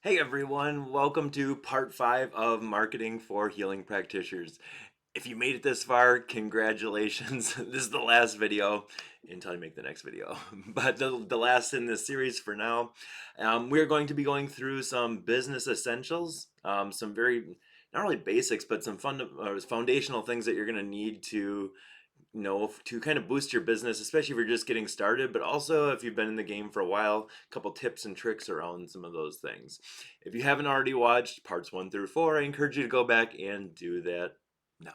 Hey everyone, welcome to part 5 of Marketing for Healing Practitioners. If you made it this far, congratulations. This is the last video until I make the next video, but the last in this series for now. We're going to be going through some business essentials, some very, not really basics, but some foundational things that you're going to need to to kind of boost your business, especially if you're just getting started, but also if you've been in the game for a while, a couple tips and tricks around some of those things. If you haven't already watched parts 1 through 4, I encourage you to go back and do that now.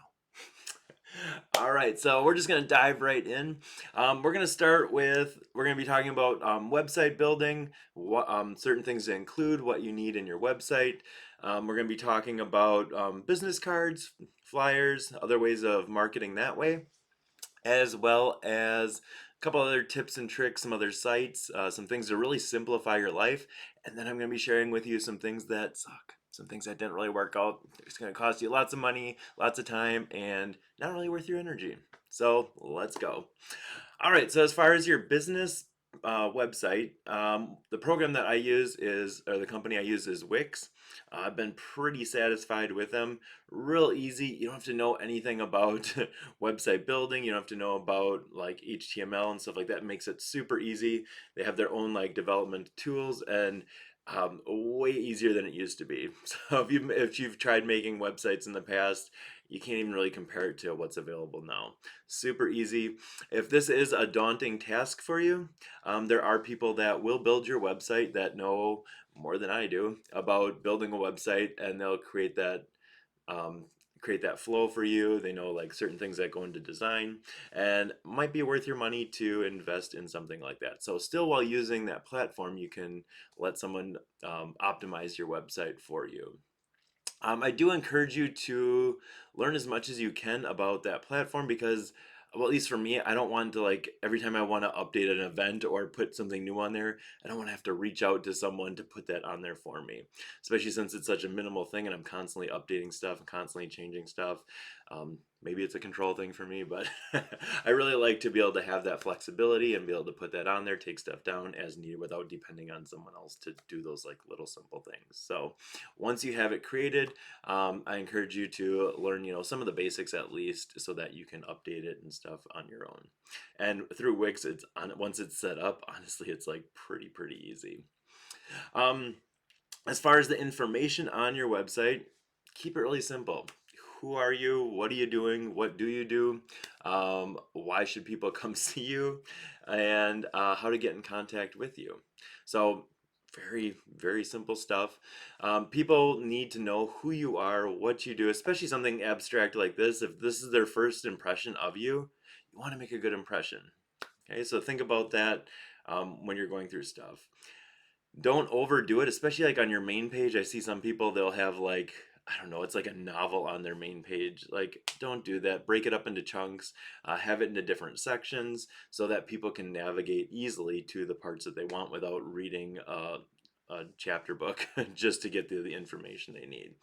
All right, so we're just going to dive right in. We're going to we're going to be talking about website building, what certain things to include, what you need in your website. We're going to be talking about business cards, flyers, other ways of marketing that way, as well as a couple other tips and tricks, some other sites, some things to really simplify your life. And then I'm going to be sharing with you some things that suck, some things that didn't really work out. It's going to cost you lots of money, lots of time, and not really worth your energy. So let's go. All right, so as far as your business website, the program that I use or the company I use is Wix. I've been pretty satisfied with them. Real easy. You don't have to know anything about website building. You don't have to know about like HTML and stuff like that. It makes it super easy. They have their own like development tools and way easier than it used to be. So if you've tried making websites in the past, you can't even really compare it to what's available now. Super easy. If this is a daunting task for you, there are people that will build your website that know more than I do about building a website, and they'll um, create that flow for you. They know like certain things that go into design, and might be worth your money to invest in something like that. So still, while using that platform, you can let someone optimize your website for you. I do encourage you to learn as much as you can about that platform because, well, at least for me, I don't want to like every time I want to update an event or put something new on there, I don't want to have to reach out to someone to put that on there for me, especially since it's such a minimal thing and I'm constantly updating stuff and constantly changing stuff. Maybe it's a control thing for me, but I really like to be able to have that flexibility and be able to put that on there, take stuff down as needed without depending on someone else to do those like little simple things. So once you have it created, I encourage you to learn, some of the basics at least, so that you can update it and stuff on your own. And through Wix, once it's set up. Honestly, it's like pretty easy. Um, as far as the information on your website, keep it really simple. Who are you? What are you doing? What do you do? Why should people come see you? And how to get in contact with you. So, very simple stuff. People need to know who you are, what you do, especially something abstract like this. If this is their first impression of you, you want to make a good impression. Okay, so think about that when you're going through stuff. Don't overdo it, especially like on your main page. I see some people, they'll have like, I don't know, it's like a novel on their main page. Like, don't do that. Break it up into chunks, have it into different sections so that people can navigate easily to the parts that they want without reading a chapter book just to get the information they need.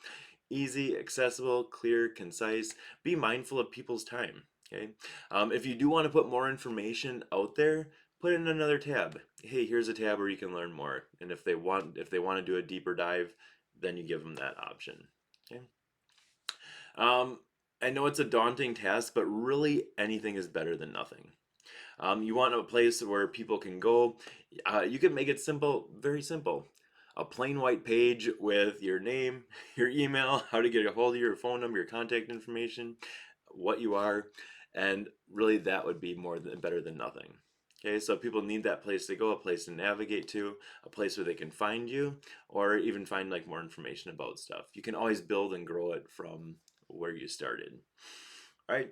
Easy, accessible, clear, concise. Be mindful of people's time. Okay. If you do want to put more information out there, put in another tab. Hey, here's a tab where you can learn more. And if they want to do a deeper dive, then you give them that option. Okay. Um, I know it's a daunting task, but really anything is better than nothing. You want a place where people can go. You can make it simple, very simple. A plain white page with your name, your email, how to get a hold of your phone number, your contact information, what you are, and really that would be better than nothing. Okay, so people need that place to go, a place to navigate to, a place where they can find you, or even find like more information about stuff. You can always build and grow it from where you started. All right,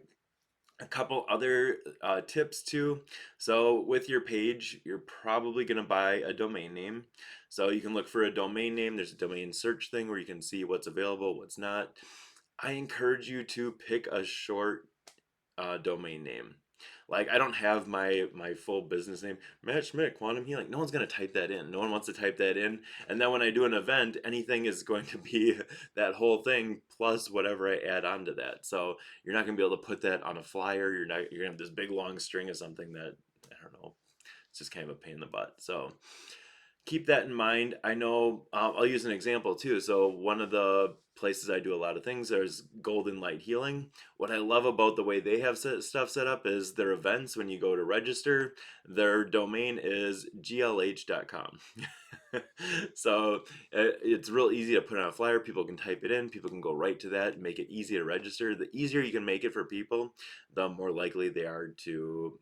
a couple other tips too. So with your page, you're probably going to buy a domain name. So you can look for a domain name. There's a domain search thing where you can see what's available, what's not. I encourage you to pick a short domain name. Like I don't have my full business name, Matt Schmidt, Quantum Healing. No one's gonna type that in. No one wants to type that in. And then when I do an event, anything is going to be that whole thing plus whatever I add on to that. So you're not gonna be able to put that on a flyer. You're gonna have this big long string of something that I don't know. It's just kind of a pain in the butt. So keep that in mind. I know, I'll use an example too. So one of the places I do a lot of things, there's Golden Light Healing. What I love about the way they have stuff set up is their events. When you go to register, their domain is glh.com. So it's real easy to put on a flyer. People can type it in, people can go right to that, make it easy to register. The easier you can make it for people, the more likely they are to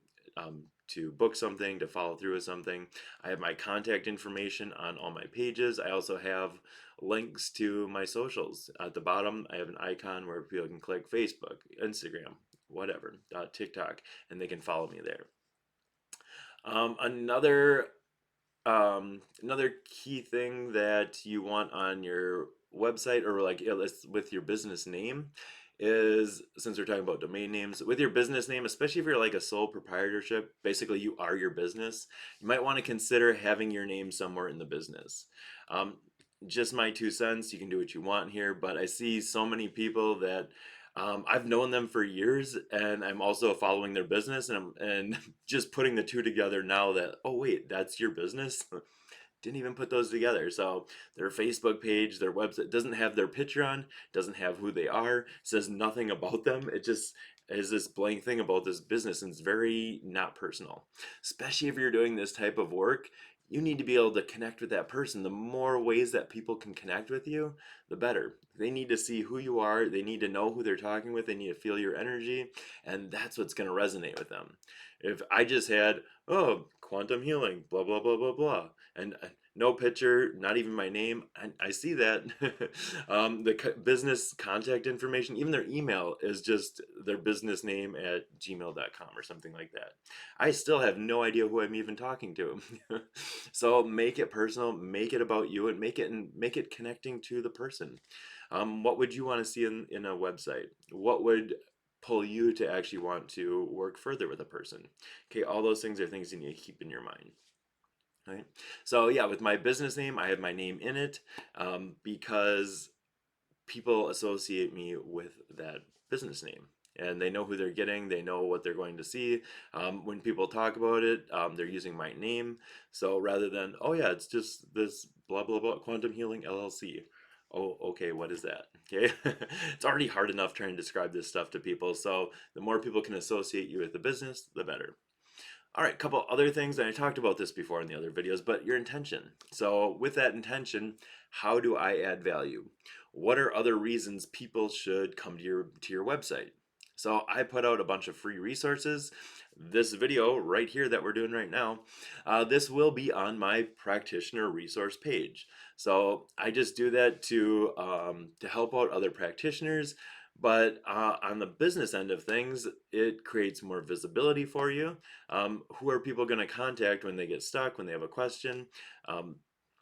book something, to follow through with something. I have my contact information on all my pages. I also have links to my socials. At the bottom, I have an icon where people can click Facebook, Instagram, whatever, TikTok, and they can follow me there. Um, another another key thing that you want on your website, or like with your business name, is, since we're talking about domain names, with your business name, especially if you're like a sole proprietorship, basically you are your business, you might want to consider having your name somewhere in the business. Um, just my 2 cents, you can do what you want here, but I see so many people that I've known them for years, and I'm also following their business, and just putting the two together now that, oh wait, that's your business. Didn't even put those together. So their Facebook page, their website doesn't have their picture on, doesn't have who they are, says nothing about them. It just is this blank thing about this business, and it's very not personal. Especially if you're doing this type of work, you need to be able to connect with that person. The more ways that people can connect with you, the better. They need to see who you are, they need to know who they're talking with, they need to feel your energy, and that's what's going to resonate with them. If I just had, oh, quantum healing, blah, blah, blah, blah, blah, and no picture, not even my name, I see that. The business contact information, even their email is just their business name at gmail.com or something like that. I still have no idea who I'm even talking to. So make it personal, make it about you, and make it connecting to the person. What would you want to see in a website? What would pull you to actually want to work further with a person? Okay, all those things are things you need to keep in your mind. Right. So yeah, with my business name, I have my name in it, because people associate me with that business name, and they know who they're getting, they know what they're going to see. When people talk about it, they're using my name. So rather than, oh yeah, it's just this blah blah blah quantum healing LLC. Oh, okay, what is that? Okay. It's already hard enough trying to describe this stuff to people, so the more people can associate you with the business, the better. All right, a couple other things, and I talked about this before in the other videos, but your intention. So with that intention, how do I add value? What are other reasons people should come to your website? So I put out a bunch of free resources. This video right here that we're doing right now, this will be on my practitioner resource page. So I just do that to help out other practitioners. But on the business end of things, it creates more visibility for you. Who are people going to contact when they get stuck, when they have a question? Um,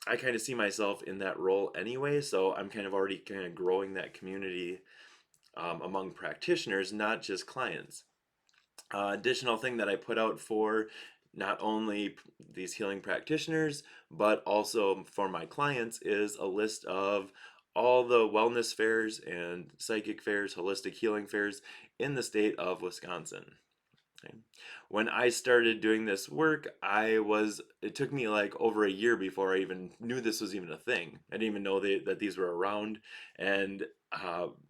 I kind of see myself in that role anyway, so I'm kind of already kind of growing that community among practitioners, not just clients. Additional thing that I put out for not only these healing practitioners, but also for my clients, is a list of all the wellness fairs and psychic fairs, holistic healing fairs in the state of Wisconsin. Okay. When I started doing this work, it took me like over a year before I even knew this was even a thing. I didn't even know that these were around, and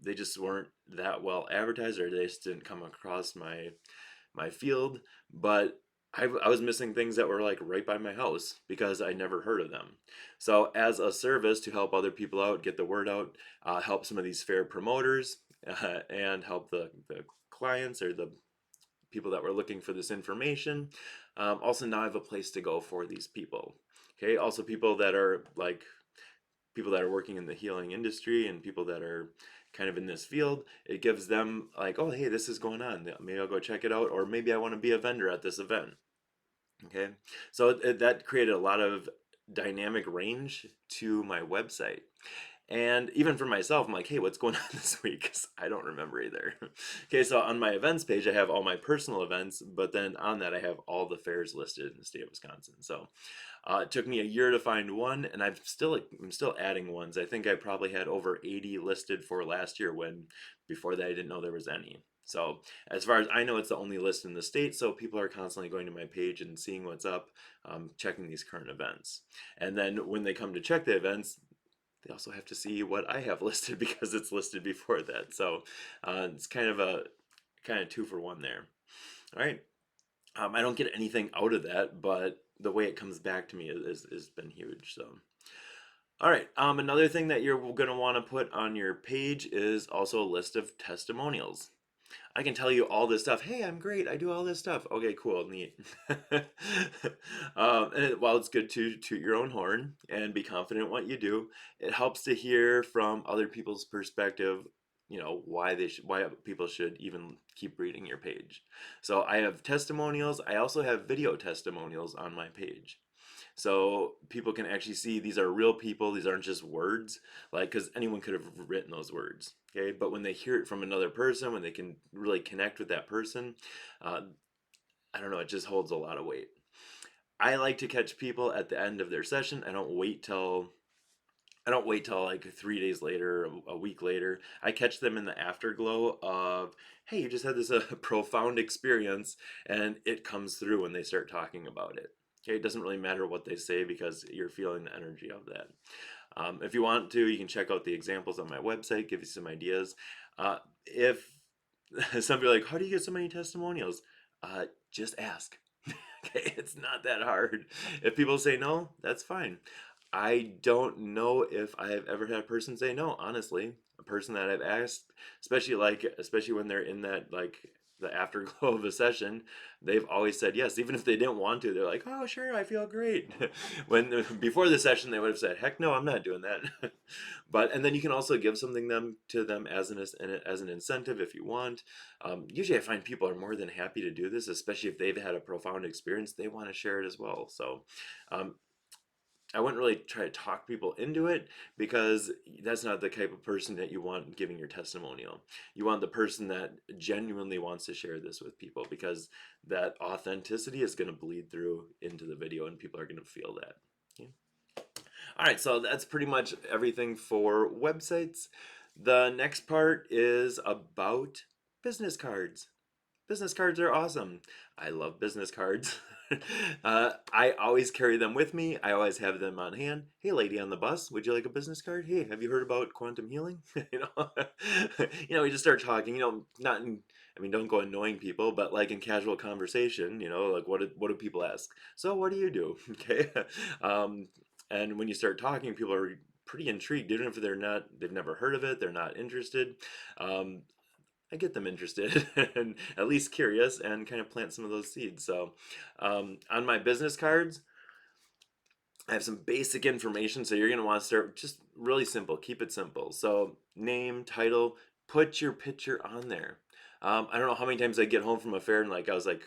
they just weren't that well advertised, or they just didn't come across my field. But I was missing things that were like right by my house because I never heard of them. So as a service to help other people out, get the word out, help some of these fair promoters, and help the clients or the people that were looking for this information. Also, now I have a place to go for these people. Okay, also people that are working in the healing industry, and people that are kind of in this field. It gives them like, oh hey, this is going on. Maybe I'll go check it out, or maybe I want to be a vendor at this event. Okay, so that created a lot of dynamic range to my website. And even for myself, I'm like, hey, what's going on this week? 'Cause I don't remember either. Okay, so on my events page, I have all my personal events, but then on that, I have all the fairs listed in the state of Wisconsin. So it took me a year to find one, and I'm still adding ones. I think I probably had over 80 listed for last year, when before that I didn't know there was any. So as far as I know, it's the only list in the state. So people are constantly going to my page and seeing what's up, checking these current events. And then when they come to check the events, they also have to see what I have listed because it's listed before that. So it's kind of two for one there. All right. I don't get anything out of that, but the way it comes back to me is been huge. So, all right. Another thing that you're going to want to put on your page is also a list of testimonials. I can tell you all this stuff. Hey, I'm great. I do all this stuff. Okay, cool, neat. While it's good to toot your own horn and be confident in what you do, it helps to hear from other people's perspective. Why people should even keep reading your page. So I have testimonials. I also have video testimonials on my page. So people can actually see these are real people. These aren't just words, like, because anyone could have written those words. Okay, but when they hear it from another person, when they can really connect with that person, uh, I don't know, it just holds a lot of weight. I like to catch people at the end of their session. I don't wait till like 3 days later, a week later. I catch them in the afterglow of, hey, you just had this profound experience, and it comes through when they start talking about it. Okay, it doesn't really matter what they say because you're feeling the energy of that. If you want to, you can check out the examples on my website, give you some ideas. If some people are like, how do you get so many testimonials? Just ask. Okay, it's not that hard. If people say no, that's fine. I don't know if I have ever had a person say no, honestly. A person that I've asked, especially when they're in that like the afterglow of a session, they've always said yes, even if they didn't want to. They're like, "Oh, sure, I feel great." When before the session, they would have said, "Heck no, I'm not doing that." And then you can also give something to them as an incentive if you want. Usually, I find people are more than happy to do this, especially if they've had a profound experience. They want to share it as well. So, um, I wouldn't really try to talk people into it because that's not the type of person that you want giving your testimonial. You want the person that genuinely wants to share this with people because that authenticity is going to bleed through into the video and people are going to feel that. Yeah. All right, so that's pretty much everything for websites. The next part is about business cards. Business cards are awesome. I love business cards. I always carry them with me. I always have them on hand. Hey, lady on the bus, would you like a business card? Hey, have you heard about quantum healing? We just start talking. Not in, I mean, don't go annoying people, but like in casual conversation. Like what do people ask? So, what do you do? Okay, and when you start talking, people are pretty intrigued, even if they've never heard of it, they're not interested. Um, I get them interested and at least curious and kind of plant some of those seeds. So, on my business cards, I have some basic information. So, you're going to want to start just really simple, keep it simple. So, name, title, put your picture on there. I don't know how many times I get home from a fair and I was like,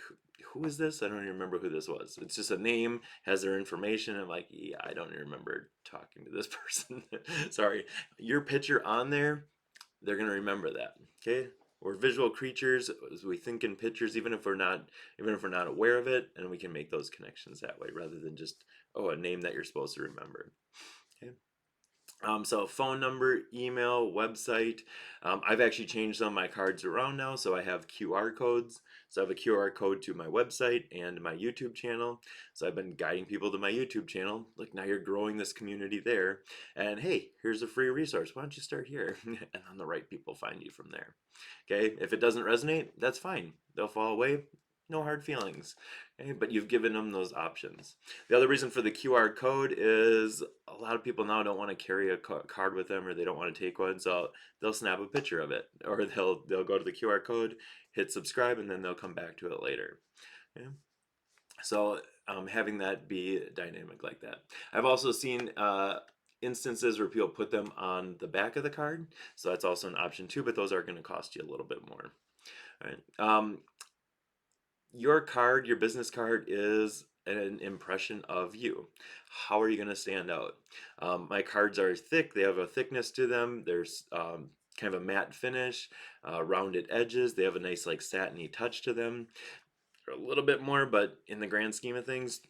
who is this? I don't even remember who this was. It's just a name, has their information. I'm like, yeah, I don't even remember talking to this person. Sorry. Your picture on there, they're going to remember that. Okay, we're visual creatures. We think in pictures even if we're not aware of it, and we can make those connections that way rather than just a name that you're supposed to remember. Okay. So phone number, email, website. I've actually changed some of my cards around now, so I have QR codes. So I have a QR code to my website and my YouTube channel. So I've been guiding people to my YouTube channel. Look, now you're growing this community there. And hey, here's a free resource. Why don't you start here? And then the right people find you from there. Okay, if it doesn't resonate, that's fine. They'll fall away. No hard feelings. Okay, but you've given them those options. The other reason for the QR code is a lot of people now don't want to carry a card with them or they don't want to take one, so they'll snap a picture of it or they'll go to the QR code, hit subscribe, and then they'll come back to it later. Okay? So having that be dynamic like that. I've also seen instances where people put them on the back of the card, so that's also an option too, but those are going to cost you a little bit more. All right. Your business card is an impression of you. How are you going to stand out? My cards are thick, they have a thickness to them. There's kind of a matte finish, rounded edges. They have a nice, like, satiny touch to them. They're a little bit more, but in the grand scheme of things,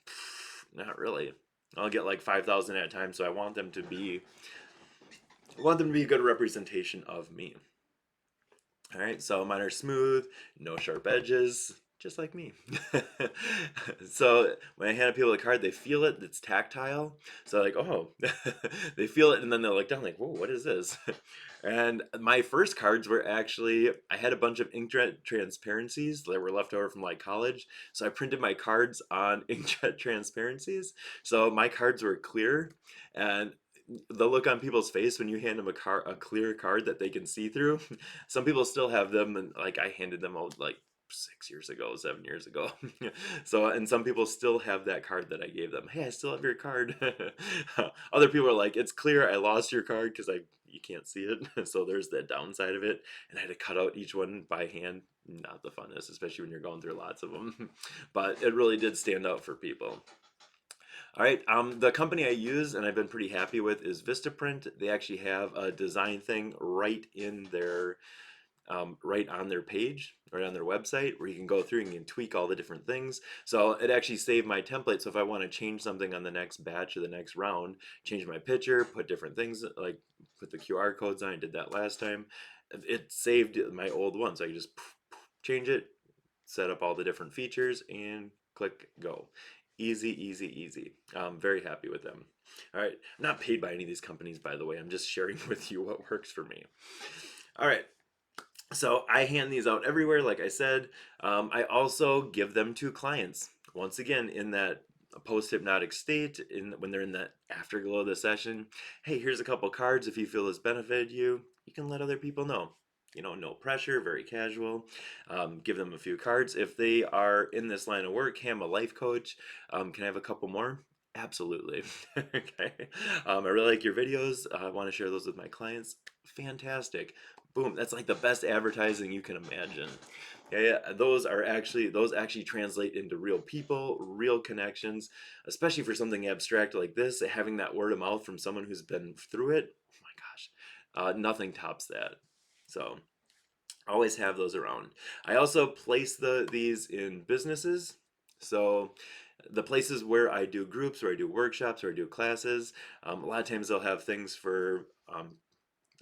not really. I'll get like 5,000 at a time, so I want them to be a good representation of me. All right, so mine are smooth, no sharp edges, just like me. So when I hand people the card, they feel it, it's tactile. So like, oh, they feel it and then they'll look down like, whoa, what is this? And my first cards were actually, I had a bunch of inkjet transparencies that were left over from like college. So I printed my cards on inkjet transparencies. So my cards were clear, and the look on people's face when you hand them a clear card that they can see through. Some people still have them, and like I handed them out like 6 years ago, 7 years ago. So, and some people still have that card that I gave them. Hey, I still have your card. Other people are like, it's clear, I lost your card because I you can't see it. So there's that downside of it, and I had to cut out each one by hand. Not the funnest, especially when you're going through lots of them. But it really did stand out for people. All right, the company I use and I've been pretty happy with is Vistaprint. They actually have a design thing right on their page, right on their website, where you can go through and you can tweak all the different things. So it actually saved my template. So if I want to change something on the next batch or the next round, change my picture, put different things, like put the QR codes on, I did that last time. It saved my old one. So I could just change it, set up all the different features, and click go. Easy, easy, easy. I'm very happy with them. All right, I'm not paid by any of these companies, by the way. I'm just sharing with you what works for me. All right, so I hand these out everywhere, like I said. I also give them to clients. Once again, in that post-hypnotic state, when they're in that afterglow of the session, hey, here's a couple cards. If you feel this benefited you, you can let other people know. No pressure, very casual. Give them a few cards. If they are in this line of work, hey, I'm a life coach. Can I have a couple more? Absolutely. Okay. I really like your videos. I want to share those with my clients. Fantastic. Boom. That's like the best advertising you can imagine. Yeah, yeah. Those actually translate into real people, real connections, especially for something abstract like this. Having that word of mouth from someone who's been through it. Oh my gosh. Nothing tops that. So always have those around. I also place these in businesses. So the places where I do groups, where I do workshops, where I do classes, a lot of times they'll have things for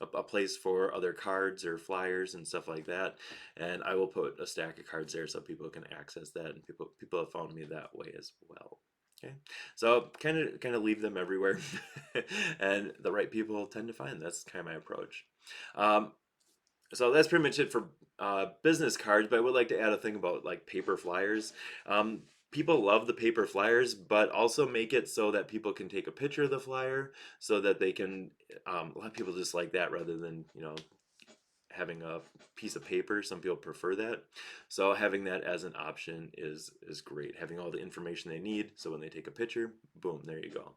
a place for other cards or flyers and stuff like that, and I will put a stack of cards there so people can access that, and people have found me that way as well. Okay, so kind of leave them everywhere, and the right people tend to find. That's kind of my approach. Um, so that's pretty much it for business cards, but I would like to add a thing about like paper flyers. Um, People love the paper flyers, but also make it so that people can take a picture of the flyer so that they can. A lot of people just like that rather than having a piece of paper. Some people prefer that, so having that as an option is great. Having all the information they need, so when they take a picture, boom, there you go.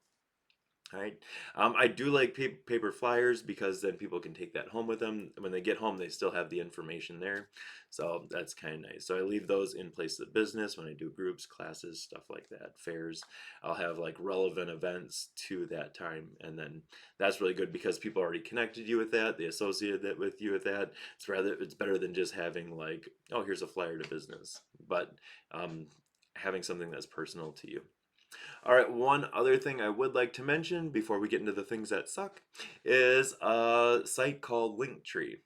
All right. I do like paper flyers because then people can take that home with them. When they get home, they still have the information there. So that's kind of nice. So I leave those in place of business when I do groups, classes, stuff like that, fairs. I'll have like relevant events to that time. And then that's really good because people already connected you with that. They associated that with you with that. It's better than just having like, oh, here's a flyer to business, but um, having something that's personal to you. All right, one other thing I would like to mention before we get into the things that suck is a site called Linktree.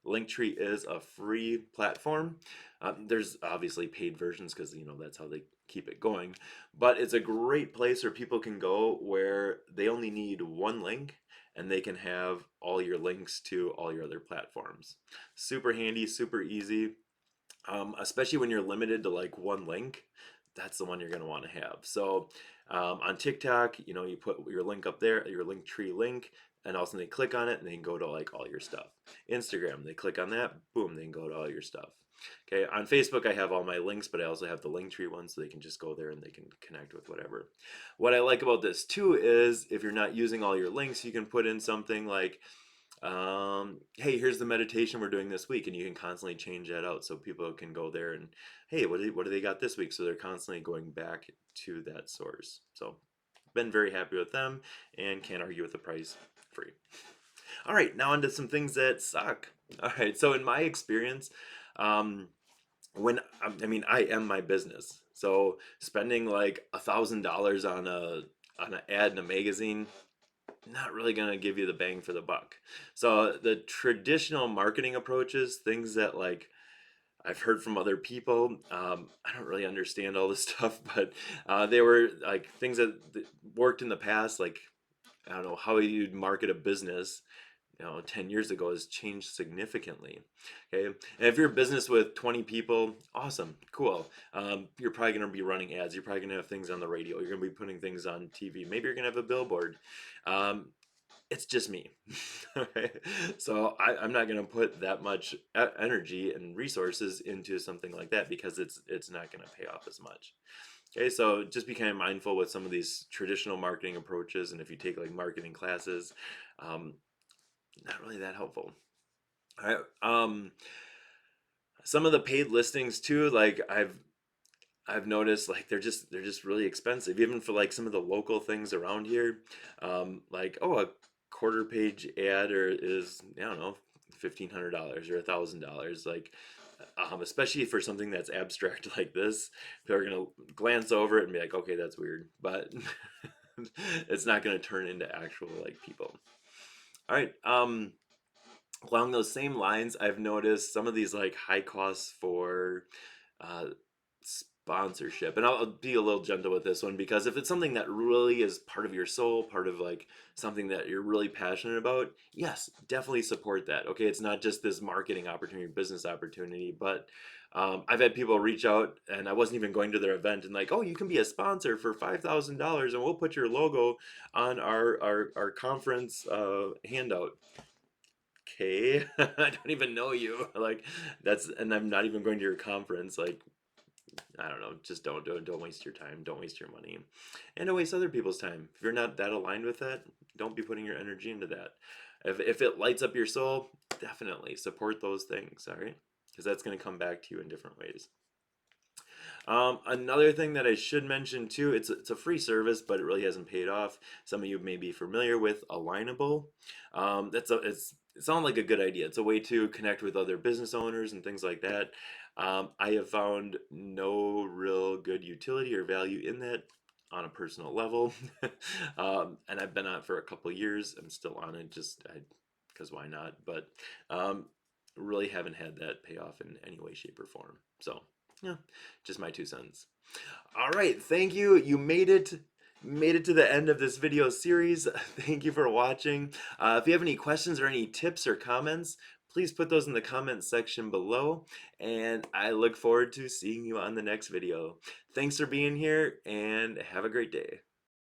Linktree is a free platform. There's obviously paid versions because that's how they keep it going, but it's a great place where people can go where they only need one link and they can have all your links to all your other platforms. Super handy, super easy, especially when you're limited to like one link. That's the one you're going to want to have. So on TikTok, you put your link up there, your link tree link, and also they click on it and they can go to like all your stuff. Instagram, they click on that, boom, they can go to all your stuff. Okay, on Facebook, I have all my links, but I also have the link tree one, so they can just go there and they can connect with whatever. What I like about this too is if you're not using all your links, you can put in something like, hey, here's the meditation we're doing this week, and you can constantly change that out so people can go there and, hey, what do they got this week? So they're constantly going back to that source. So been very happy with them and can't argue with the price. Free. All right, now on to some things that suck. All right, so in my experience, um, I am my business, so spending like $1,000 on a ad in a magazine, not really going to give you the bang for the buck. So the traditional marketing approaches, things that like I've heard from other people, I don't really understand all this stuff, but they were like things that worked in the past, like I don't know how you'd market a business, 10 years ago has changed significantly. Okay. And if you're a business with 20 people, awesome, cool. You're probably going to be running ads. You're probably going to have things on the radio. You're going to be putting things on TV. Maybe you're going to have a billboard. Um, it's just me. Okay? So I'm not going to put that much energy and resources into something like that because it's not going to pay off as much. Okay, so just be kind of mindful with some of these traditional marketing approaches, and if you take like marketing classes, um, not really that helpful. All right. Some of the paid listings too, like I've noticed, like they're just really expensive, even for like some of the local things around here. Like a quarter page ad or is I don't know $1,500 or $1,000, like. Especially for something that's abstract like this, people are gonna glance over it and be like, "Okay, that's weird," but it's not gonna turn into actual like people. All right. Along those same lines, I've noticed some of these like high costs for uh, sponsorship, and I'll be a little gentle with this one because if it's something that really is part of your soul, part of like something that you're really passionate about, yes, definitely support that. Okay, it's not just this marketing opportunity, business opportunity, but I've had people reach out, and I wasn't even going to their event, and like, oh, you can be a sponsor for $5,000, and we'll put your logo on our conference handout. Okay, I don't even know you. Like and I'm not even going to your conference. Like I don't know, just don't waste your time. Don't waste your money, and don't waste other people's time. If you're not that aligned with that, don't be putting your energy into that. If it lights up your soul, definitely support those things. All right, because that's going to come back to you in different ways. Another thing that I should mention too, it's a free service, but it really hasn't paid off. Some of you may be familiar with Alignable. It sounds like a good idea. It's a way to connect with other business owners and things like that. I have found no real good utility or value in that on a personal level, and I've been on it for a couple years. I'm still on it, because why not? But um, really haven't had that pay off in any way, shape, or form. So yeah, just my 2 cents. All right, thank you. You made it to the end of this video series. Thank you for watching. If you have any questions or any tips or comments, please put those in the comments section below, and I look forward to seeing you on the next video. Thanks for being here, and have a great day.